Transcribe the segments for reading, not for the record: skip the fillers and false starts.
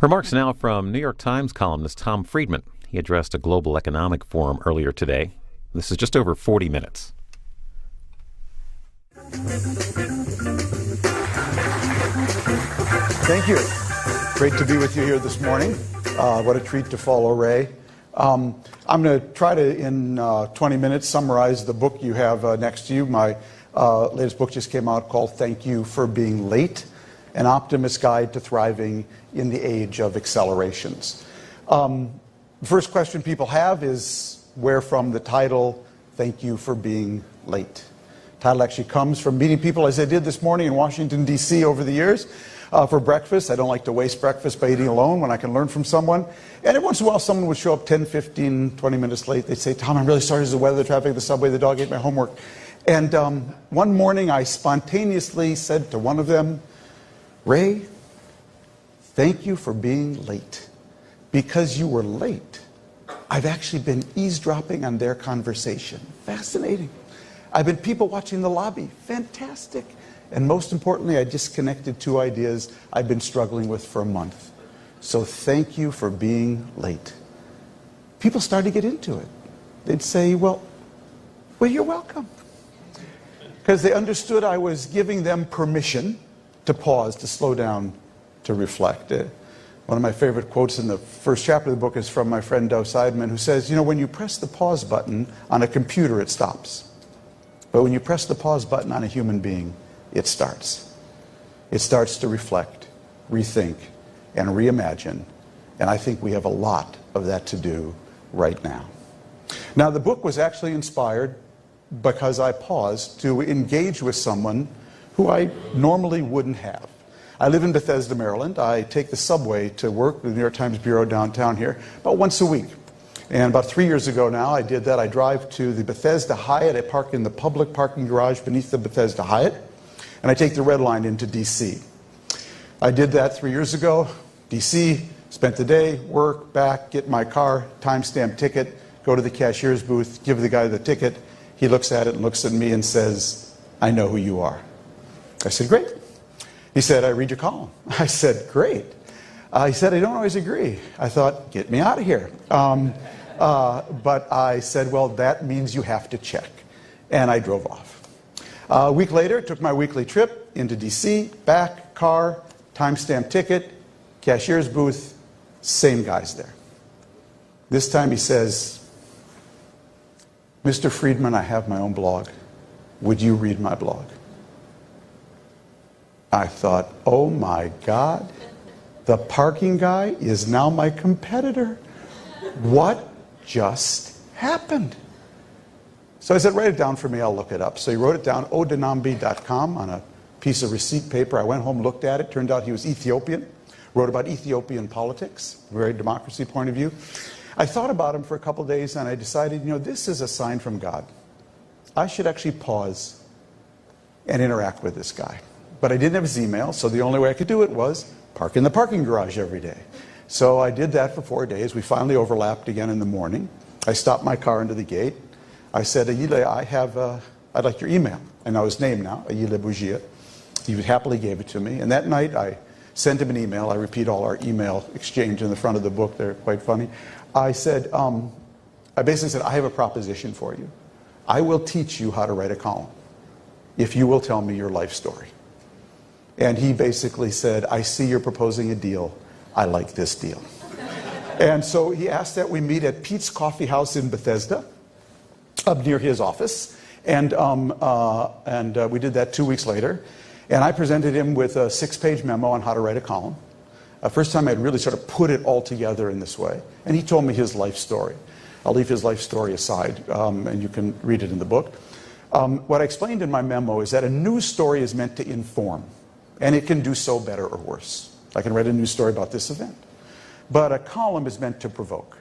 Remarks now from New York Times columnist Tom Friedman. He addressed a global economic forum earlier today. This is just over 40 minutes. Thank you. Great to be with you here this morning. What a treat to follow Ray. I'm going to try to, in 20 minutes, summarize the book you have next to you. My latest book just came out called Thank You for Being Late, An Optimist's Guide to Thriving in the Age of Accelerations. The first question people have is where from the title, Thank You for Being Late. The title actually comes from meeting people, as I did this morning in Washington, D.C. over the years. For breakfast. I don't like to waste breakfast by eating alone when I can learn from someone. And every once in a while, someone would show up 10, 15, 20 minutes late. They'd say, Tom, I'm really sorry. There's the weather, the traffic, the subway, the dog ate my homework. And one morning, I spontaneously said to one of them, Ray, thank you for being late. Because you were late, I've actually been eavesdropping on their conversation. Fascinating. I've been people watching the lobby. Fantastic. And most importantly, I just connected two ideas I've been struggling with for a month. So thank you for being late. People started to get into it. They'd say, well, you're welcome. Because they understood I was giving them permission to pause, to slow down, to reflect. One of my favorite quotes in the first chapter of the book is from my friend Friedman, who says, when you press the pause button on a computer, it stops. But when you press the pause button on a human being, it starts. It starts to reflect, rethink, and reimagine. And I think we have a lot of that to do right now. Now, the book was actually inspired because I paused to engage with someone who I normally wouldn't have. I live in Bethesda, Maryland. I take the subway to work, the New York Times Bureau downtown here, about once a week. And about 3 years ago now, I did that. I drive to the Bethesda Hyatt. I park in the public parking garage beneath the Bethesda Hyatt. And I take the red line into D.C. I did that 3 years ago. D.C., spent the day, work, back, get my car, timestamp ticket, go to the cashier's booth, give the guy the ticket. He looks at it and looks at me and says, I know who you are. I said, great. He said, I read your column. I said, great. He said, I don't always agree. I thought, get me out of here. But I said, well, that means you have to check. And I drove off. A week later, took my weekly trip into D.C., back, car, timestamp ticket, cashier's booth, same guys there. This time he says, Mr. Friedman, I have my own blog. Would you read my blog? I thought, oh my God, the parking guy is now my competitor. What just happened? So I said, write it down for me, I'll look it up. So he wrote it down, odenambi.com, on a piece of receipt paper. I went home, looked at it. Turned out he was Ethiopian. Wrote about Ethiopian politics, very democracy point of view. I thought about him for a couple of days, and I decided, this is a sign from God. I should actually pause and interact with this guy. But I didn't have his email, so the only way I could do it was park in the parking garage every day. So I did that for 4 days. We finally overlapped again in the morning. I stopped my car into the gate. I said, Ayile, I'd like your email. I know his name now, Ayile Bugia. He happily gave it to me. And that night, I sent him an email. I repeat all our email exchange in the front of the book. They're quite funny. I said, I basically said, I have a proposition for you. I will teach you how to write a column if you will tell me your life story. And he basically said, I see you're proposing a deal. I like this deal. And so he asked that we meet at Pete's Coffee House in Bethesda, up near his office. And we did that 2 weeks later. And I presented him with a 6-page memo on how to write a column. First time I'd really sort of put it all together in this way. And he told me his life story. I'll leave his life story aside, and you can read it in the book. What I explained in my memo is that a news story is meant to inform. And it can do so better or worse. I can write a news story about this event. But a column is meant to provoke.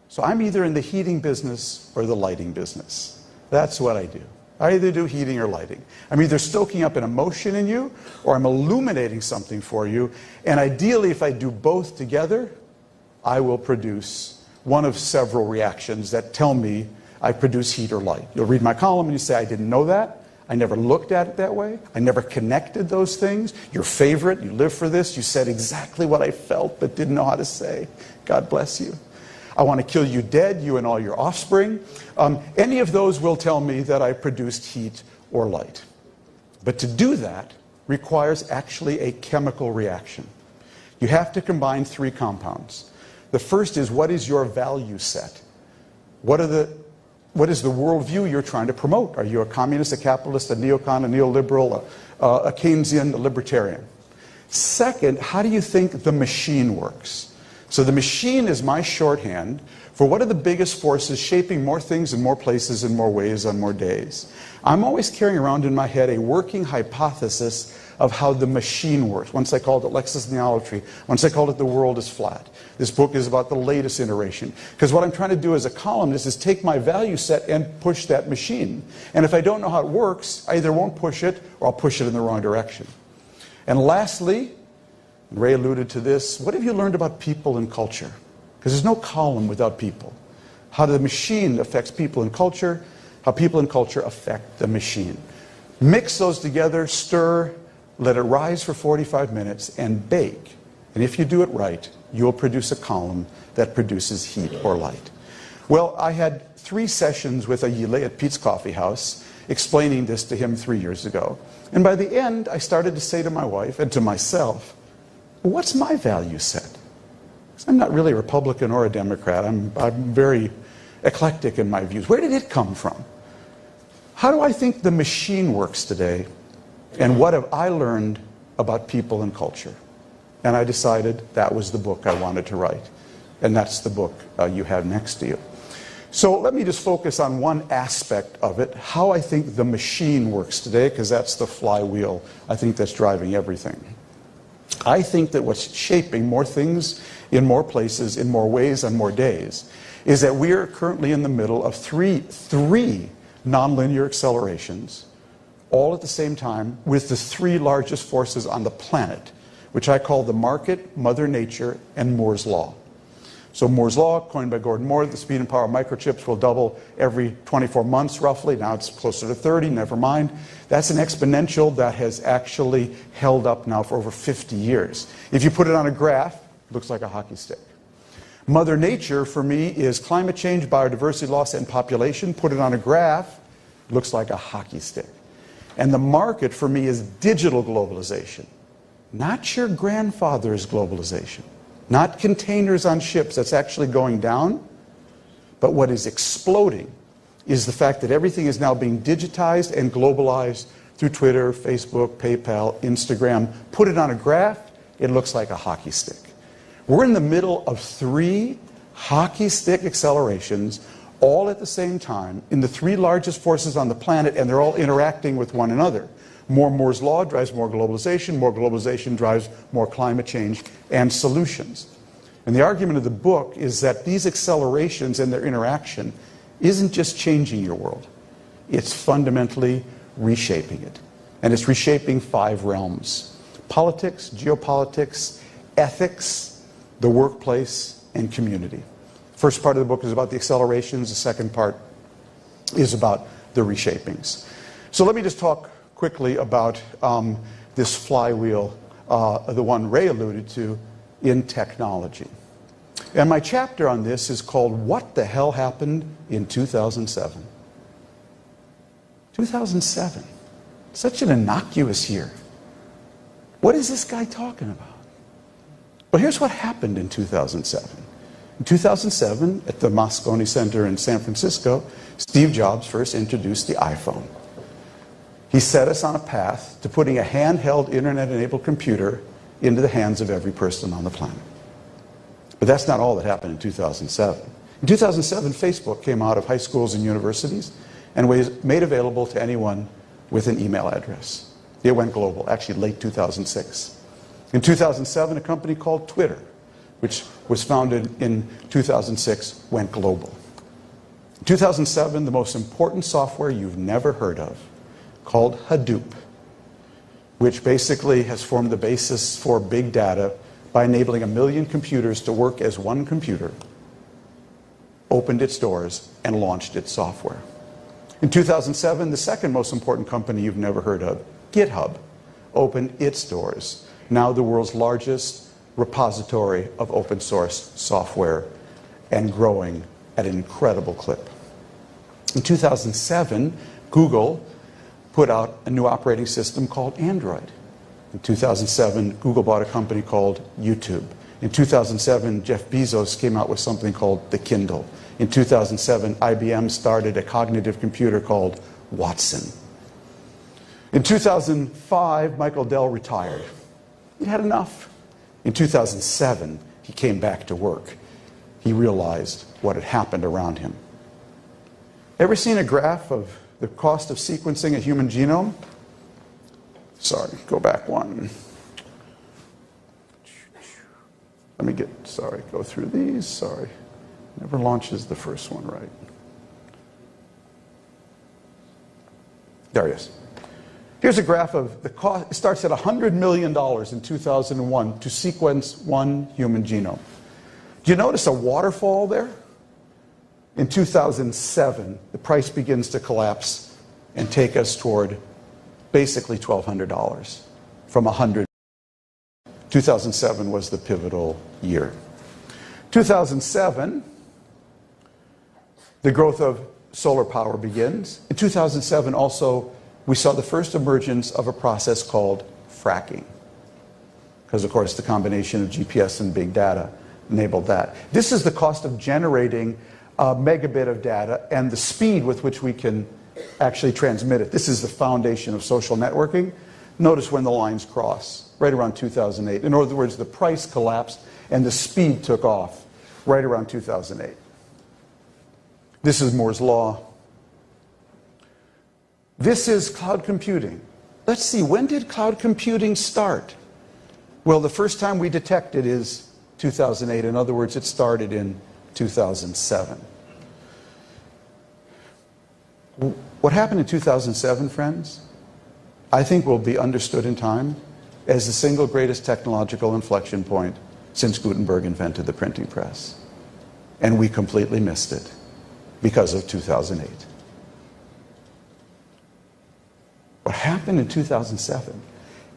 So I'm either in the heating business or the lighting business. That's what I do. I either do heating or lighting. I'm either stoking up an emotion in you, or I'm illuminating something for you. And ideally, if I do both together, I will produce one of several reactions that tell me I produce heat or light. You'll read my column and you say, I didn't know that. I never looked at it that way. I never connected those things. Your favorite, you live for this. You said exactly what I felt but didn't know how to say. God bless you. I want to kill you dead, you and all your offspring. Any of those will tell me that I produced heat or light. But to do that requires actually a chemical reaction. You have to combine three compounds. The first is, what is your value set? What is the worldview you're trying to promote? Are you a communist, a capitalist, a neocon, a neoliberal, a Keynesian, a libertarian? Second, how do you think the machine works? So the machine is my shorthand for what are the biggest forces shaping more things in more places, in more ways, on more days. I'm always carrying around in my head a working hypothesis of how the machine works. Once I called it lexicosneology. Once I called it the world is flat. This book is about the latest iteration. Because what I'm trying to do as a columnist is take my value set and push that machine. And if I don't know how it works, I either won't push it or I'll push it in the wrong direction. And lastly, Ray alluded to this, what have you learned about people and culture? Because there's no column without people. How the machine affects people and culture, how people and culture affect the machine. Mix those together, stir, let it rise for 45 minutes, and bake. And if you do it right, you'll produce a column that produces heat or light. Well, I had 3 sessions with a Yile at Pete's Coffee House explaining this to him 3 years ago. And by the end, I started to say to my wife and to myself, what's my value set? I'm not really a Republican or a Democrat. I'm very eclectic in my views. Where did it come from? How do I think the machine works today? And what have I learned about people and culture? And I decided that was the book I wanted to write. And that's the book you have next to you. So let me just focus on one aspect of it, how I think the machine works today, because that's the flywheel I think that's driving everything. I think that what's shaping more things in more places, in more ways, on more days, is that we are currently in the middle of three nonlinear accelerations, all at the same time, with the 3 largest forces on the planet, which I call the market, Mother Nature, and Moore's Law. So Moore's Law, coined by Gordon Moore, the speed and power of microchips will double every 24 months roughly. Now it's closer to 30, never mind. That's an exponential that has actually held up now for over 50 years. If you put it on a graph, it looks like a hockey stick. Mother Nature, for me, is climate change, biodiversity loss, and population. Put it on a graph, it looks like a hockey stick. And the market, for me, is digital globalization. Not your grandfather's globalization. Not containers on ships, that's actually going down. But what is exploding is the fact that everything is now being digitized and globalized through Twitter, Facebook, PayPal, Instagram. Put it on a graph, it looks like a hockey stick. We're in the middle of 3 hockey stick accelerations all at the same time in the 3 largest forces on the planet, and they're all interacting with one another. More Moore's Law drives more globalization drives more climate change and solutions. And the argument of the book is that these accelerations and their interaction isn't just changing your world, it's fundamentally reshaping it. And it's reshaping 5 realms: politics, geopolitics, ethics, the workplace, and community. First part of the book is about the accelerations, the second part is about the reshapings. So let me just talk quickly about this flywheel, the one Ray alluded to, in technology. And my chapter on this is called What the Hell Happened in 2007? 2007. Such an innocuous year. What is this guy talking about? Well, here's what happened in 2007. In 2007, at the Moscone Center in San Francisco, Steve Jobs first introduced the iPhone. He set us on a path to putting a handheld internet-enabled computer into the hands of every person on the planet. But that's not all that happened in 2007. In 2007, Facebook came out of high schools and universities and was made available to anyone with an email address. It went global, actually late 2006. In 2007, a company called Twitter, which was founded in 2006, went global. In 2007, the most important software you've never heard of, called Hadoop, which basically has formed the basis for big data by enabling 1 million computers to work as one computer, opened its doors and launched its software. In 2007, the second most important company you've never heard of, GitHub, opened its doors. Now the world's largest repository of open source software and growing at an incredible clip. In 2007, Google put out a new operating system called Android. In 2007, Google bought a company called YouTube. In 2007, Jeff Bezos came out with something called the Kindle. In 2007, IBM started a cognitive computer called Watson. In 2005, Michael Dell retired. He had enough. In 2007, he came back to work. He realized what had happened around him. Ever seen a graph of the cost of sequencing a human genome? Sorry, go back one. Go through these, sorry. Never launches the first one right. There he is. Here's a graph of the cost. It starts at $100 million in 2001 to sequence one human genome. Do you notice a waterfall there? In 2007, the price begins to collapse and take us toward basically $1,200 from 100. 2007 was the pivotal year. 2007, the growth of solar power begins. In 2007 also, we saw the first emergence of a process called fracking. Because, of course, the combination of GPS and big data enabled that. This is the cost of generating a megabit of data and the speed with which we can actually transmit it. This is the foundation of social networking. Notice when the lines cross, right around 2008. In other words, the price collapsed and the speed took off right around 2008. This is Moore's Law. This is cloud computing. Let's see, when did cloud computing start? Well, the first time we detect it is 2008. In other words, it started in 2007. What happened in 2007, friends, I think will be understood in time as the single greatest technological inflection point since Gutenberg invented the printing press. And we completely missed it because of 2008. What happened in 2007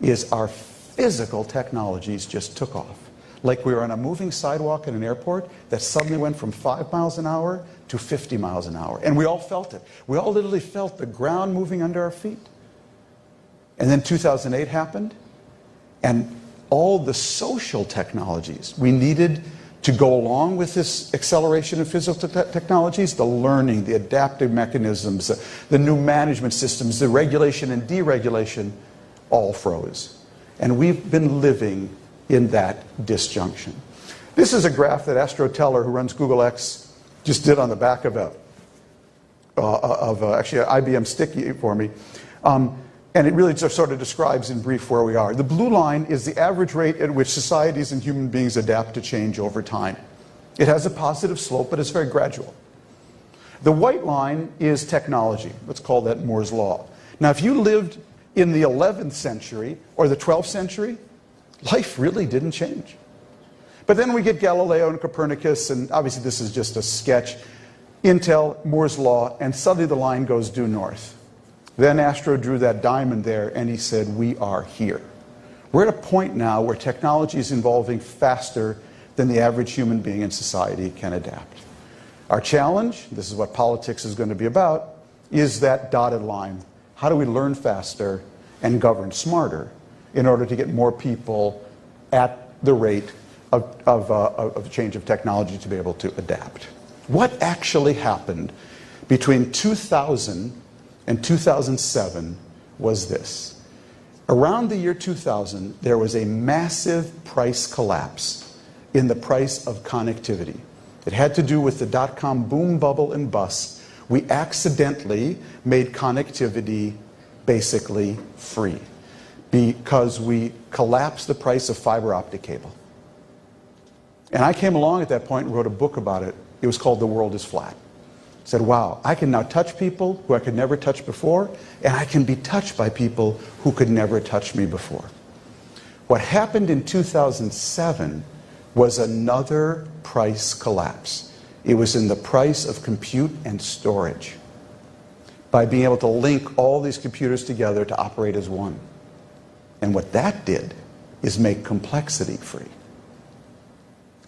is our physical technologies just took off. Like we were on a moving sidewalk in an airport that suddenly went from 5 miles an hour to 50 miles an hour. And we all felt it. We all literally felt the ground moving under our feet. And then 2008 happened, and all the social technologies we needed to go along with this acceleration in physical technologies, the learning, the adaptive mechanisms, the new management systems, the regulation and deregulation, all froze. And we've been living in that disjunction. This is a graph that Astro Teller, who runs Google X, just did on the back of actually an IBM sticky for me. And it really just sort of describes in brief where we are. The blue line is the average rate at which societies and human beings adapt to change over time. It has a positive slope, but it's very gradual. The white line is technology. Let's call that Moore's Law. Now, if you lived in the 11th century or the 12th century, life really didn't change. But then we get Galileo and Copernicus, and obviously this is just a sketch, Intel, Moore's Law, and suddenly the line goes due north. Then Astro drew that diamond there, and he said, we are here. We're at a point now where technology is evolving faster than the average human being in society can adapt. Our challenge, this is what politics is going to be about, is that dotted line. How do we learn faster and govern smarter in order to get more people at the rate of change of technology to be able to adapt? What actually happened between 2000 and 2007 was this. Around the year 2000, there was a massive price collapse in the price of connectivity. It had to do with the dot-com boom, bubble, and bust. We accidentally made connectivity basically free because we collapsed the price of fiber optic cable. And I came along at that point and wrote a book about it. It was called The World is Flat. Said, wow, I can now touch people who I could never touch before, and I can be touched by people who could never touch me before. What happened in 2007 was another price collapse. It was in the price of compute and storage. by being able to link all these computers together to operate as one. And what that did is make complexity free.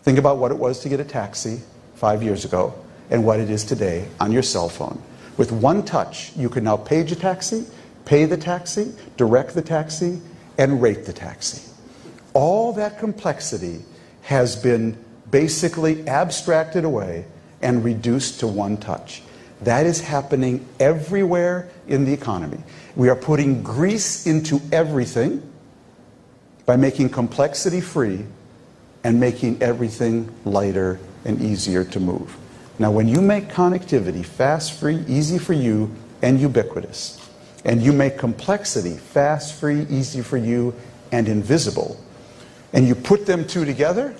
Think about what it was to get a taxi 5 years ago and what it is today on your cell phone. With one touch, you can now page a taxi, pay the taxi, direct the taxi, and rate the taxi. All that complexity has been basically abstracted away and reduced to one touch. That is happening everywhere in the economy. We are putting grease into everything by making complexity free and making everything lighter and easier to move. Now, when you make connectivity fast, free, easy for you, and ubiquitous, and you make complexity fast, free, easy for you, and invisible, and you put them two together,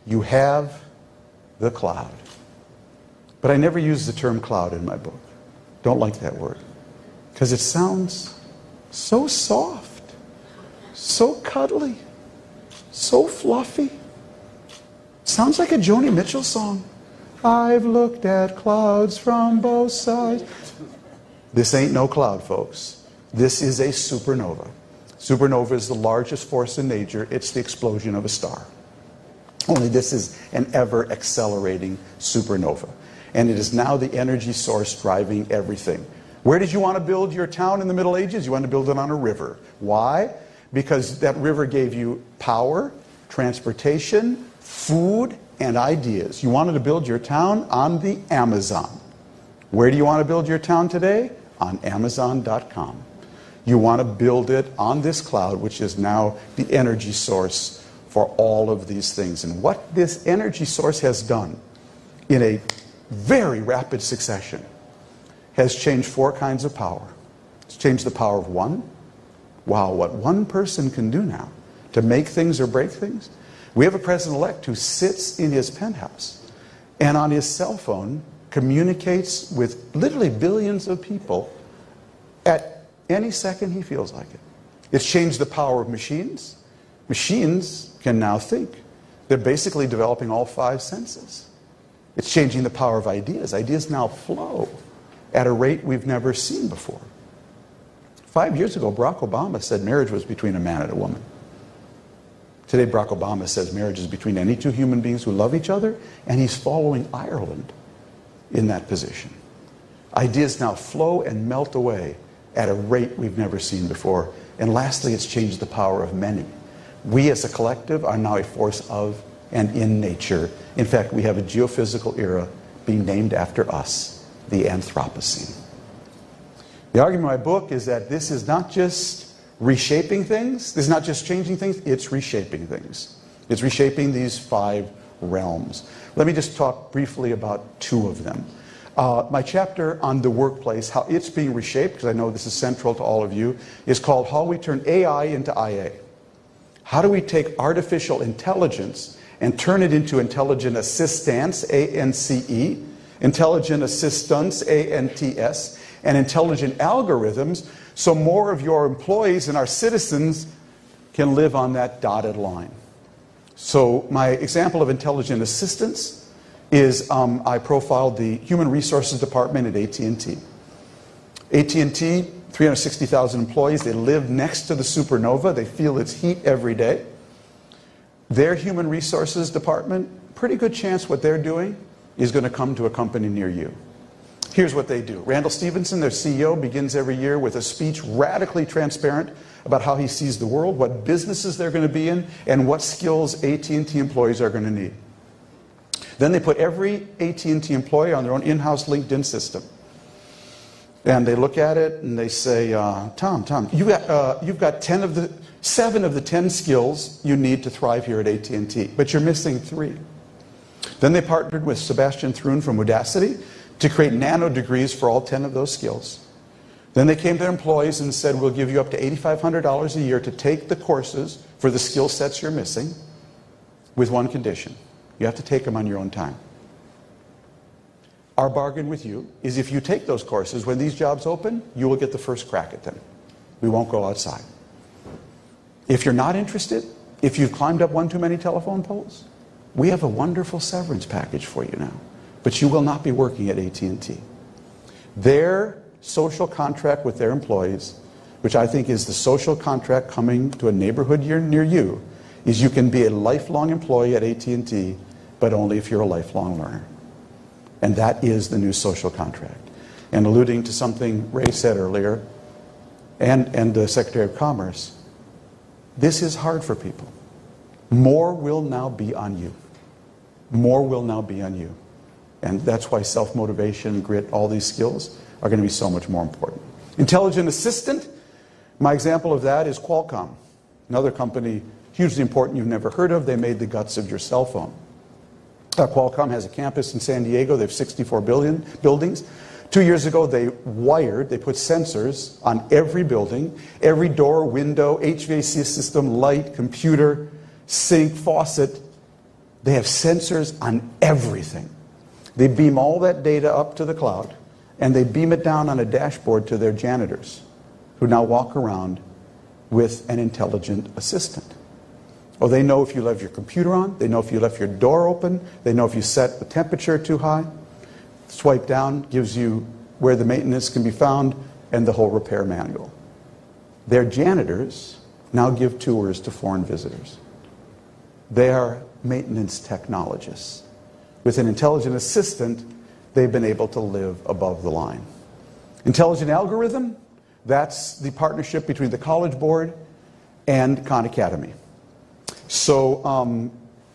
you have the cloud. But I never use the term cloud in my book. Don't like that word. Because it sounds so soft, so cuddly, so fluffy. Sounds like a Joni Mitchell song. I've looked at clouds from both sides. This ain't no cloud, folks. This is a supernova. Supernova is the largest force in nature. It's the explosion of a star. Only this is an ever-accelerating supernova. And it is now the energy source driving everything. Where did you want to build your town in the Middle Ages? You wanted to build it on a river. Why? Because that river gave you power, transportation, food, and ideas. You wanted to build your town on the Amazon. Where do you want to build your town today? On Amazon.com. You want to build it on this cloud, which is now the energy source for all of these things. And what this energy source has done in a very rapid succession has changed four kinds of power. It's changed the power of one. Wow, what one person can do now to make things or break things. We have a president-elect who sits in his penthouse and on his cell phone communicates with literally billions of people at any second he feels like it. It's changed the power of machines. Machines can now think. They're basically developing all five senses. It's changing the power of ideas. Ideas now flow at a rate we've never seen before. 5 years ago, Barack Obama said marriage was between a man and a woman. Today, Barack Obama says marriage is between any two human beings who love each other, and he's following Ireland in that position. Ideas now flow and melt away at a rate we've never seen before. And lastly, it's changed the power of many. We as a collective are now a force of and in nature. In fact, we have a geophysical era being named after us, the Anthropocene. The argument of my book is that this is not just reshaping things, this is not just changing things, it's reshaping things. It's reshaping these five realms. Let me just talk briefly about two of them. My chapter on the workplace, how it's being reshaped, because I know this is central to all of you, is called How We Turn AI into IA. How do we take artificial intelligence and turn it into intelligent assistance, ANCE, intelligent assistance, ANTS, and intelligent algorithms, so more of your employees and our citizens can live on that dotted line. So my example of intelligent assistance is I profiled the Human Resources Department at AT&T. AT&T, 360,000 employees. They live next to the supernova. They feel its heat every day. Their Human Resources Department, pretty good chance what they're doing is going to come to a company near you. Here's what they do. Randall Stevenson, their CEO, begins every year with a speech radically transparent about how he sees the world, what businesses they're going to be in, and what skills AT&T employees are going to need. Then they put every AT&T employee on their own in-house LinkedIn system. And they look at it and they say, Tom, you've got 7 of the 10 skills you need to thrive here at AT&T, but you're missing 3. Then they partnered with Sebastian Thrun from Udacity to create nano degrees for all 10 of those skills. Then they came to their employees and said, we'll give you up to $8,500 a year to take the courses for the skill sets you're missing with one condition. You have to take them on your own time. Our bargain with you is if you take those courses, when these jobs open, you will get the first crack at them. We won't go outside. If you're not interested, if you've climbed up one too many telephone poles, we have a wonderful severance package for you now. But you will not be working at AT&T. Their social contract with their employees, which I think is the social contract coming to a neighborhood near you, is you can be a lifelong employee at AT&T, but only if you're a lifelong learner. And that is the new social contract. And alluding to something Ray said earlier, and the Secretary of Commerce, this is hard for people. More will now be on you. More will now be on you. And that's why self-motivation, grit, all these skills are going to be so much more important. Intelligent assistant, my example of that is Qualcomm, another company hugely important you've never heard of. They made the guts of your cell phone. Qualcomm has a campus in San Diego. They have 64 buildings. 2 years ago, they put sensors on every building, every door, window, HVAC system, light, computer, sink, faucet. They have sensors on everything. They beam all that data up to the cloud, and they beam it down on a dashboard to their janitors, who now walk around with an intelligent assistant. Oh, they know if you left your computer on, they know if you left your door open, they know if you set the temperature too high. Swipe down gives you where the maintenance can be found and the whole repair manual. Their janitors now give tours to foreign visitors. They are maintenance technologists. With an intelligent assistant, they've been able to live above the line. Intelligent algorithm, that's the partnership between the College Board and Khan Academy. So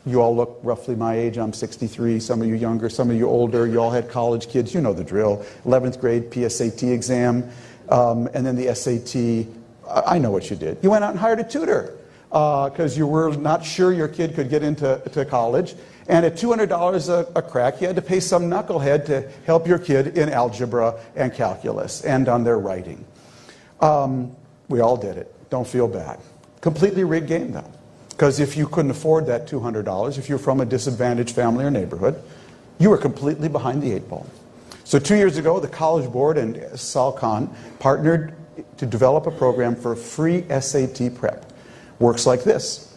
you all look roughly my age. I'm 63. Some of you younger, some of you older. You all had college kids. You know the drill. 11th grade PSAT exam, and then the SAT. I know what you did. You went out and hired a tutor because you were not sure your kid could get into college. And at $200 a crack, you had to pay some knucklehead to help your kid in algebra and calculus and on their writing. We all did it. Don't feel bad. Completely rigged game, though. Because if you couldn't afford that $200, if you're from a disadvantaged family or neighborhood, you were completely behind the eight ball. So 2 years ago, the College Board and Sal Khan partnered to develop a program for free SAT prep. Works like this.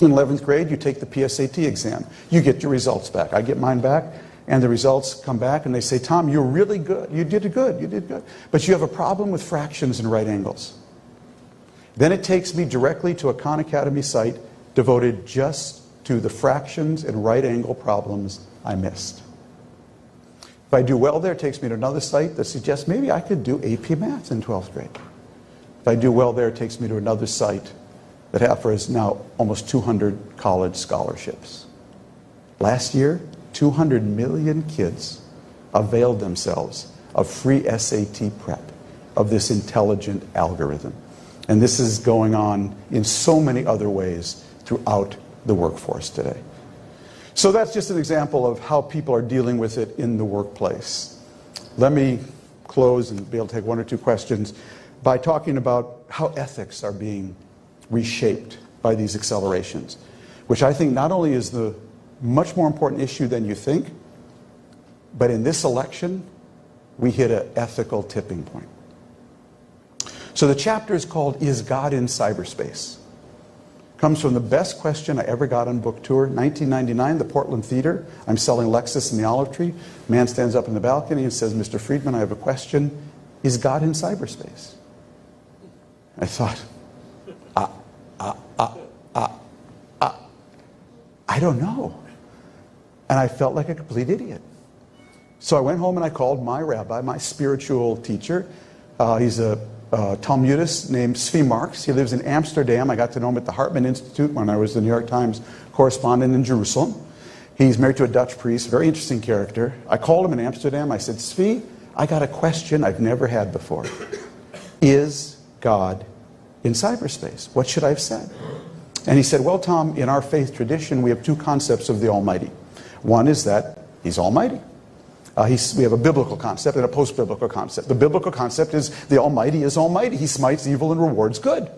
In 11th grade, you take the PSAT exam. You get your results back. I get mine back, and the results come back, and they say, Tom, you're really good. You did good. You did good. But you have a problem with fractions and right angles. Then it takes me directly to a Khan Academy site devoted just to the fractions and right angle problems I missed. If I do well there, it takes me to another site that suggests maybe I could do AP Maths in 12th grade. If I do well there, it takes me to another site that offers now almost 200 college scholarships. Last year, 200 million kids availed themselves of free SAT prep, of this intelligent algorithm. And this is going on in so many other ways throughout the workforce today. So that's just an example of how people are dealing with it in the workplace. Let me close and be able to take one or two questions by talking about how ethics are being reshaped by these accelerations, which I think not only is the much more important issue than you think, but in this election, we hit an ethical tipping point. So the chapter is called, Is God in Cyberspace? Comes from the best question I ever got on book tour. 1999, the Portland Theater. I'm selling Lexus in the Olive Tree. Man stands up in the balcony and says, Mr. Friedman, I have a question. Is God in cyberspace? I thought, I don't know. And I felt like a complete idiot. So I went home and I called my rabbi, my spiritual teacher. He's a Talmudist named Zvi Marx. He lives in Amsterdam. I got to know him at the Hartman Institute when I was the New York Times correspondent in Jerusalem. He's married to a Dutch priest, very interesting character. I called him in Amsterdam. I said, Zvi, I got a question I've never had before. Is God in cyberspace? What should I have said? And he said, well, Tom, in our faith tradition, we have two concepts of the Almighty. One is that He's Almighty. We have a biblical concept and a post-biblical concept. The biblical concept is the Almighty is Almighty. He smites evil and rewards good.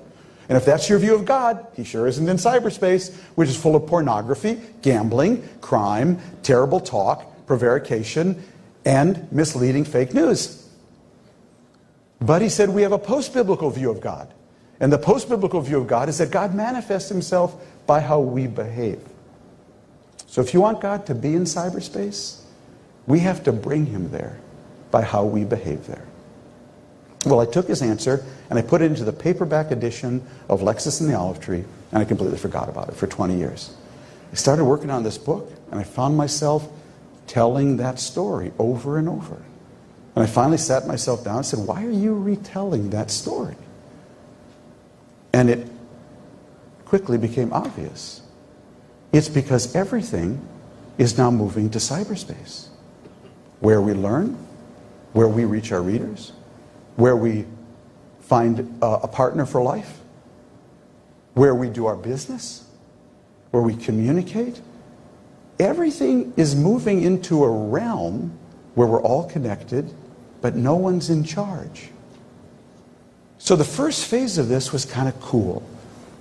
And if that's your view of God, He sure isn't in cyberspace, which is full of pornography, gambling, crime, terrible talk, prevarication, and misleading fake news. But he said we have a post-biblical view of God. And the post-biblical view of God is that God manifests Himself by how we behave. So if you want God to be in cyberspace, we have to bring Him there by how we behave there. Well, I took his answer and I put it into the paperback edition of Lexus and the Olive Tree, and I completely forgot about it for 20 years. I started working on this book, and I found myself telling that story over and over. And I finally sat myself down and said, why are you retelling that story? And it quickly became obvious. It's because everything is now moving to cyberspace, where we learn, where we reach our readers, where we find a partner for life, where we do our business, where we communicate. Everything is moving into a realm where we're all connected, but no one's in charge. So the first phase of this was kind of cool.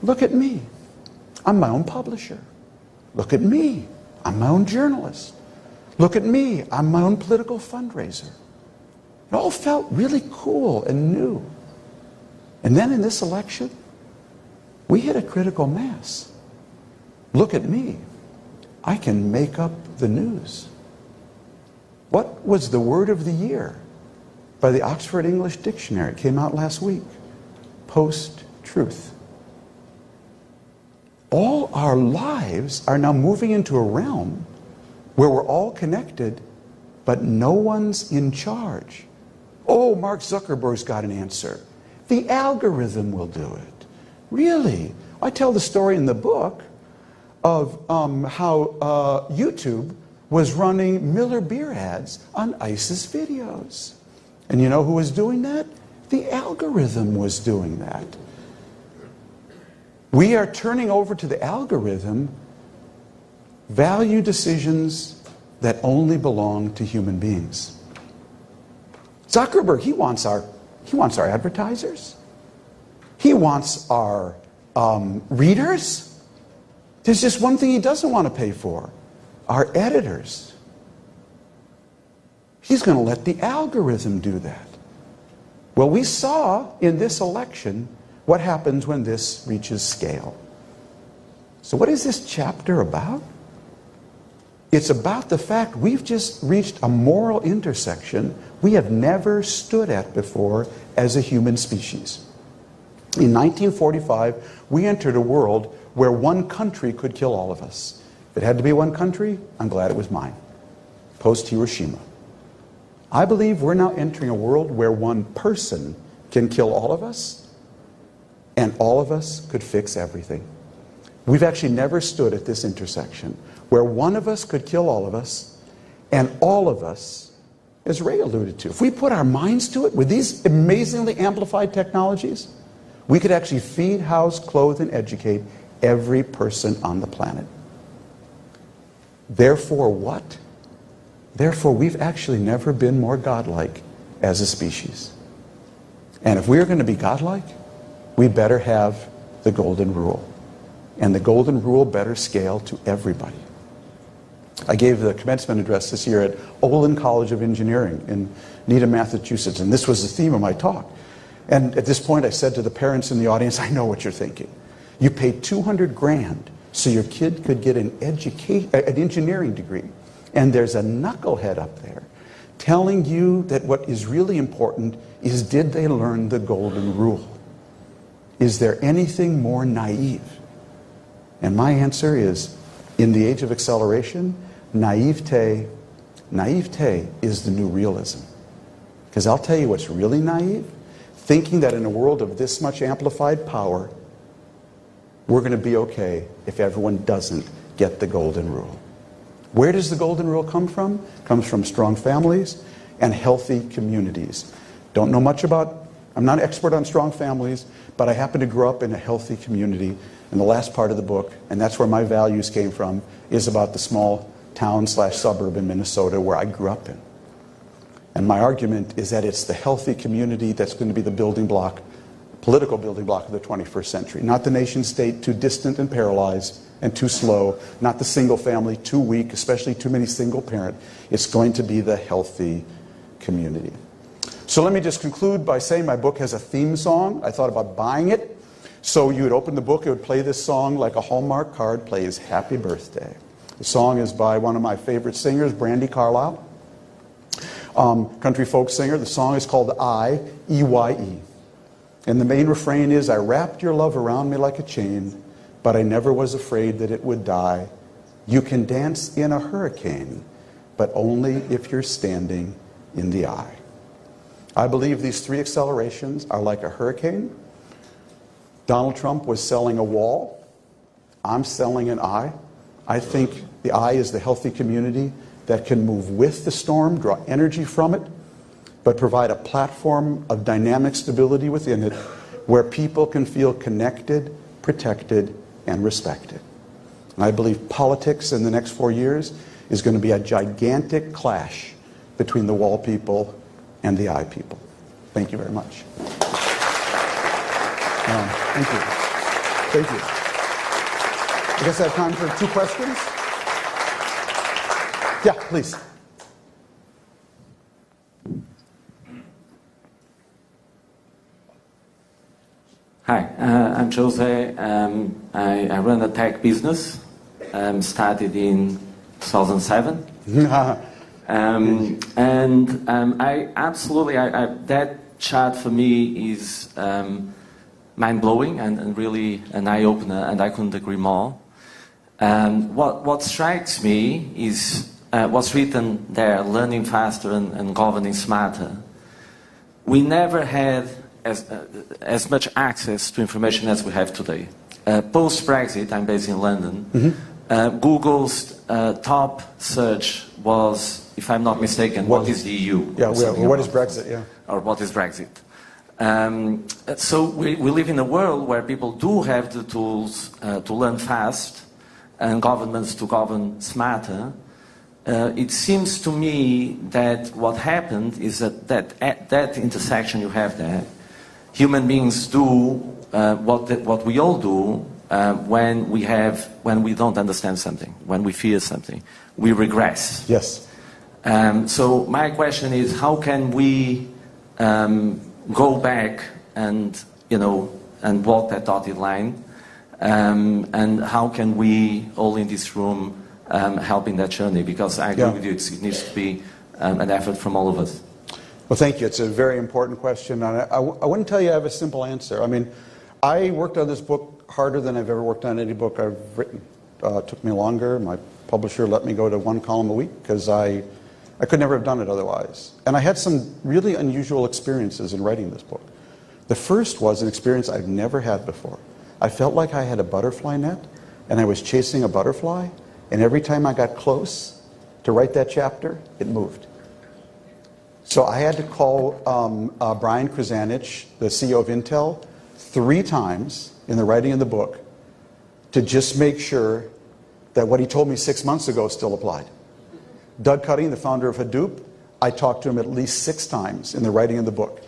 Look at me. I'm my own publisher. Look at me. I'm my own journalist. Look at me. I'm my own political fundraiser. It all felt really cool and new. And then in this election, we hit a critical mass. Look at me. I can make up the news. What was the word of the year by the Oxford English Dictionary? It came out last week. Post-truth. All our lives are now moving into a realm where we're all connected, but no one's in charge. Oh, Mark Zuckerberg's got an answer. The algorithm will do it. Really? I tell the story in the book of how YouTube was running Miller beer ads on ISIS videos. And you know who was doing that? The algorithm was doing that. We are turning over to the algorithm value decisions that only belong to human beings. Zuckerberg, he wants our advertisers. He wants our readers. There's just one thing he doesn't want to pay for: our editors. He's going to let the algorithm do that. Well, we saw in this election what happens when this reaches scale. So what is this chapter about? It's about the fact we've just reached a moral intersection we have never stood at before as a human species. In 1945, we entered a world where one country could kill all of us. If it had to be one country, I'm glad it was mine. Post-Hiroshima. I believe we're now entering a world where one person can kill all of us, and all of us could fix everything. We've actually never stood at this intersection where one of us could kill all of us, and all of us, as Ray alluded to, if we put our minds to it with these amazingly amplified technologies, we could actually feed, house, clothe, and educate every person on the planet. Therefore, what? Therefore, we've actually never been more godlike as a species. And if we're going to be godlike, we better have the golden rule. And the golden rule better scale to everybody. I gave the commencement address this year at Olin College of Engineering in Needham, Massachusetts, and this was the theme of my talk. And at this point, I said to the parents in the audience, I know what you're thinking. You paid $200,000 so your kid could get an engineering degree. And there's a knucklehead up there telling you that what is really important is, did they learn the golden rule? Is there anything more naive? And my answer is, in the age of acceleration, naivete is the new realism. Because I'll tell you what's really naive: thinking that in a world of this much amplified power, we're going to be okay if everyone doesn't get the golden rule. Where does the golden rule come from? It comes from strong families and healthy communities. Don't know much about, I'm not an expert on strong families, but I happen to grow up in a healthy community. And the last part of the book, and that's where my values came from, is about the small town/suburb in Minnesota where I grew up in. And my argument is that it's the healthy community that's going to be the building block, political building block of the 21st century. Not the nation state, too distant and paralyzed and too slow. Not the single family, too weak, especially too many single parent. It's going to be the healthy community. So let me just conclude by saying my book has a theme song. I thought about buying it. So you would open the book, it would play this song like a Hallmark card plays Happy Birthday. The song is by one of my favorite singers, Brandi Carlile. country folk singer. The song is called I, E-Y-E. And the main refrain is, I wrapped your love around me like a chain, but I never was afraid that it would die. You can dance in a hurricane, but only if you're standing in the eye. I believe these three accelerations are like a hurricane. Donald Trump was selling a wall. I'm selling an eye. I think the eye is the healthy community that can move with the storm, draw energy from it, but provide a platform of dynamic stability within it where people can feel connected, protected, and respected. And I believe politics in the next 4 years is going to be a gigantic clash between the wall people and the eye people. Thank you very much. Thank you. Thank you. I guess I have time for 2 questions. Yeah, please. Hi, I'm Jose. I run a tech business. Started in 2007. I absolutely, that chart for me is mind-blowing and really an eye-opener, and I couldn't agree more. What strikes me is what's written there, learning faster and governing smarter. We never had as much access to information as we have today. Post-Brexit, I'm based in London, Google's top search was, if I'm not mistaken, what is the EU? Yeah, what is Brexit, yeah. Or what is Brexit? So we live in a world where people do have the tools to learn fast and governments to govern smarter. It seems to me that what happened is that at that intersection you have there, human beings do what we all do when we don't understand something, when we fear something, we regress. Yes. So my question is, how can we go back and walk that dotted line, and how can we all in this room help in that journey? Because I agree with you, it needs to be an effort from all of us. Well, thank you. It's a very important question. And I wouldn't tell you I have a simple answer. I mean, I worked on this book harder than I've ever worked on any book I've written. It took me longer. My publisher let me go to 1 column a week because I could never have done it otherwise. And I had some really unusual experiences in writing this book. The first was an experience I've never had before. I felt like I had a butterfly net, and I was chasing a butterfly, and every time I got close to write that chapter, it moved. So I had to call Brian Krzanich, the CEO of Intel, 3 times in the writing of the book to just make sure that what he told me 6 months ago still applied. Doug Cutting, the founder of Hadoop, I talked to him at least 6 times in the writing of the book.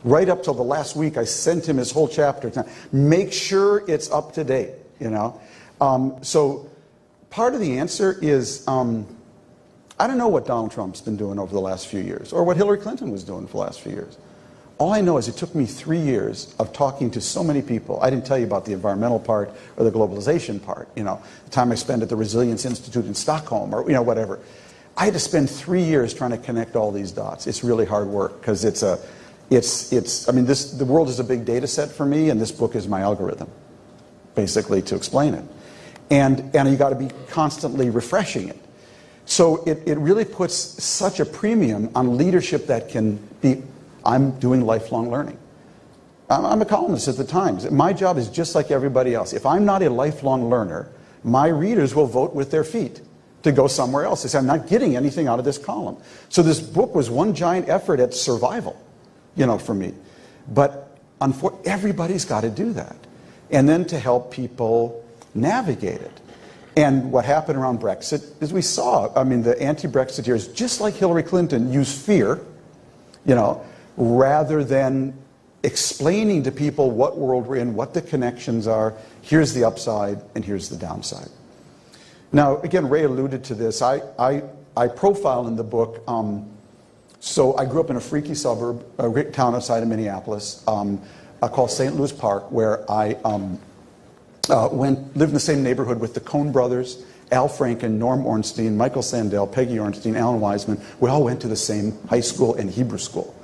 Right up till the last week, I sent him his whole chapter. Make sure it's up to date, So part of the answer is, I don't know what Donald Trump's been doing over the last few years, or what Hillary Clinton was doing for the last few years. All I know is it took me 3 years of talking to so many people. I didn't tell you about the environmental part or the globalization part, the time I spent at the Resilience Institute in Stockholm, or whatever. I had to spend 3 years trying to connect all these dots. It's really hard work because the world is a big data set for me, and this book is my algorithm, basically, to explain it. And you got to be constantly refreshing it. So it really puts such a premium on leadership that can be, I'm doing lifelong learning. I'm a columnist at the Times. My job is just like everybody else. If I'm not a lifelong learner, my readers will vote with their feet to go somewhere else. They say, I'm not getting anything out of this column. So this book was one giant effort at survival, for me. But everybody's got to do that. And then to help people navigate it. And what happened around Brexit is we saw, the anti-Brexiteers, just like Hillary Clinton, use fear, rather than explaining to people what world we're in, what the connections are, here's the upside and here's the downside. Now, again, Ray alluded to this. I profile in the book, so I grew up in a freaky suburb, a great town outside of Minneapolis, called St. Louis Park, where I lived in the same neighborhood with the Coen brothers Al Franken, Norm Ornstein, Michael Sandel, Peggy Ornstein, Alan Wiseman, we all went to the same high school and Hebrew school.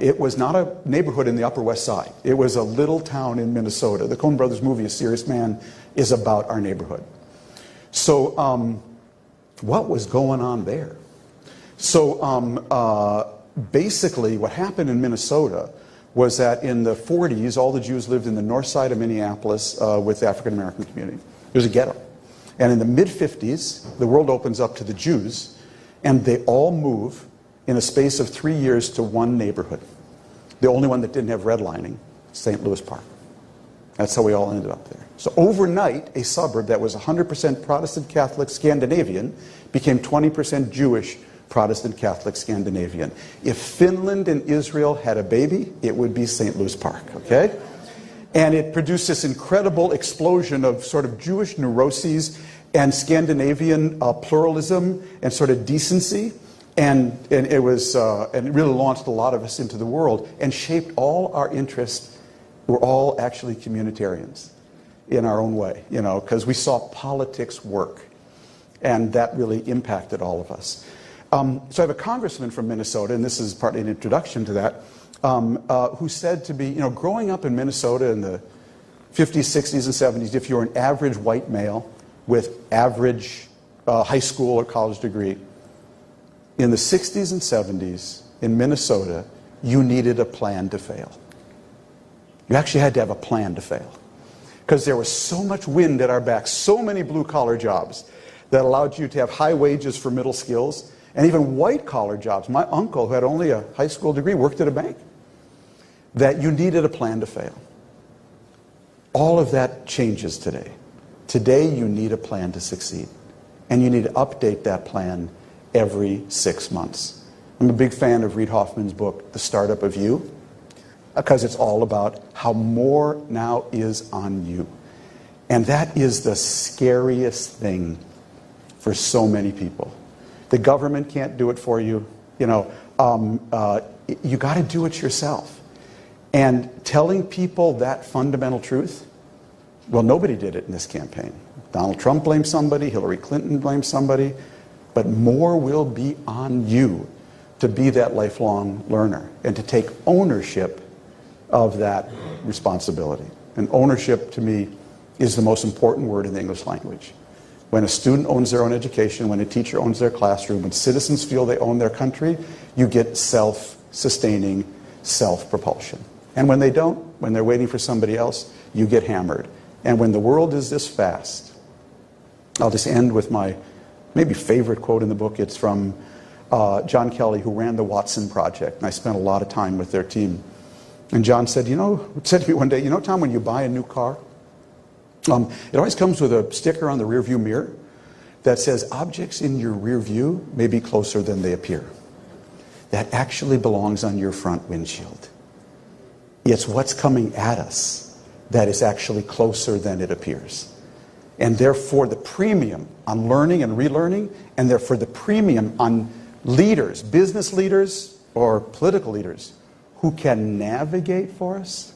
It was not a neighborhood in the Upper West Side. It was a little town in Minnesota. The Coen Brothers movie, A Serious Man, is about our neighborhood. So what was going on there? So basically what happened in Minnesota was that in the 40s, all the Jews lived in the north side of Minneapolis with the African American community. It was a ghetto. And in the mid-50s, the world opens up to the Jews, and they all move in a space of 3 years to one neighborhood. The only one that didn't have redlining, St. Louis Park. That's how we all ended up there. So overnight, a suburb that was 100% Protestant Catholic Scandinavian became 20% Jewish Protestant Catholic Scandinavian. If Finland and Israel had a baby, it would be St. Louis Park, okay? And it produced this incredible explosion of sort of Jewish neuroses and Scandinavian pluralism and sort of decency. And it really launched a lot of us into the world and shaped all our interests. We're all actually communitarians in our own way, you know, because we saw politics work. And that really impacted all of us. So I have a congressman from Minnesota, and this is partly an introduction to that, who said to be, you know, growing up in Minnesota in the 50s, 60s, and 70s, if you were an average white male with average high school or college degree, in the 60s and 70s in Minnesota, you needed a plan to fail. You actually had to have a plan to fail. Because there was so much wind at our backs, so many blue-collar jobs that allowed you to have high wages for middle skills, and even white-collar jobs. My uncle, who had only a high school degree, worked at a bank. That you needed a plan to fail. All of that changes today. Today, you need a plan to succeed. And you need to update that plan every 6 months. I'm a big fan of Reid Hoffman's book, The Startup of You, because it's all about how more now is on you. And that is the scariest thing for so many people. The government can't do it for you. You know, you got to do it yourself. And telling people that fundamental truth, well, nobody did it in this campaign. Donald Trump blamed somebody, Hillary Clinton blamed somebody, but more will be on you to be that lifelong learner and to take ownership of that responsibility. And ownership, to me, is the most important word in the English language. When a student owns their own education, when a teacher owns their classroom, when citizens feel they own their country, you get self-sustaining self-propulsion. And when they don't, when they're waiting for somebody else, you get hammered. And when the world is this fast, I'll just end with my maybe favorite quote in the book. It's from John Kelly, who ran the Watson Project. And I spent a lot of time with their team. And John said, said to me one day, you know, Tom, when you buy a new car, it always comes with a sticker on the rearview mirror that says objects in your rear view may be closer than they appear. That actually belongs on your front windshield. It's what's coming at us that is actually closer than it appears. And therefore the premium on learning and relearning, and therefore the premium on leaders, business leaders or political leaders who can navigate for us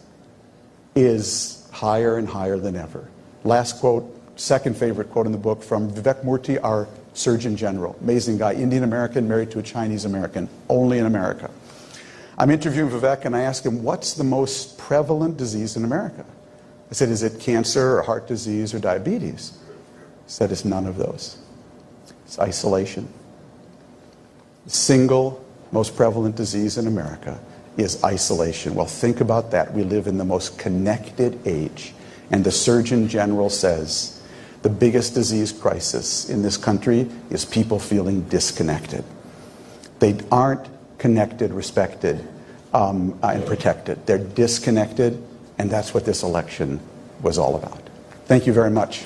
is higher and higher than ever. Last quote, second favorite quote in the book, from Vivek Murthy, our Surgeon General. Amazing guy, Indian American, married to a Chinese American, only in America. I'm interviewing Vivek and I ask him, what's the most prevalent disease in America? I said, is it cancer or heart disease or diabetes? He said, it's none of those. It's isolation. The single most prevalent disease in America is isolation. Well, think about that. We live in the most connected age. And the Surgeon General says the biggest disease crisis in this country is people feeling disconnected. They aren't connected, respected, and protected. They're disconnected, and that's what this election was all about. Thank you very much.